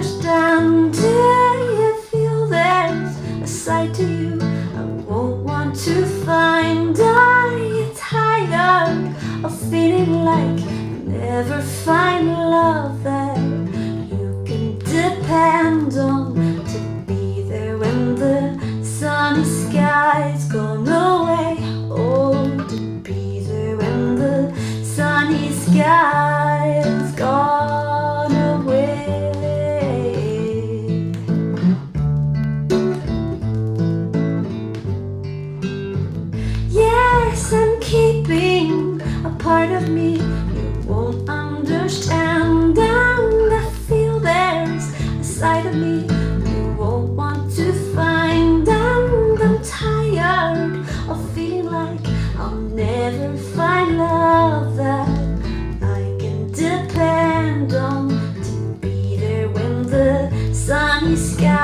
understand. Do you feel there's a side to you I won't want to find? Are you tired of feeling like you never find love that you can depend on to be there when the sunny sky's gone away? Oh, to be there when the sunny sky's gone away. Yes, I'm keeping a part of me you won't understand, and I feel there's a side of me you won't want to find, and I'm tired of feeling like I'll never find love that I can depend on to be there when the sunny sky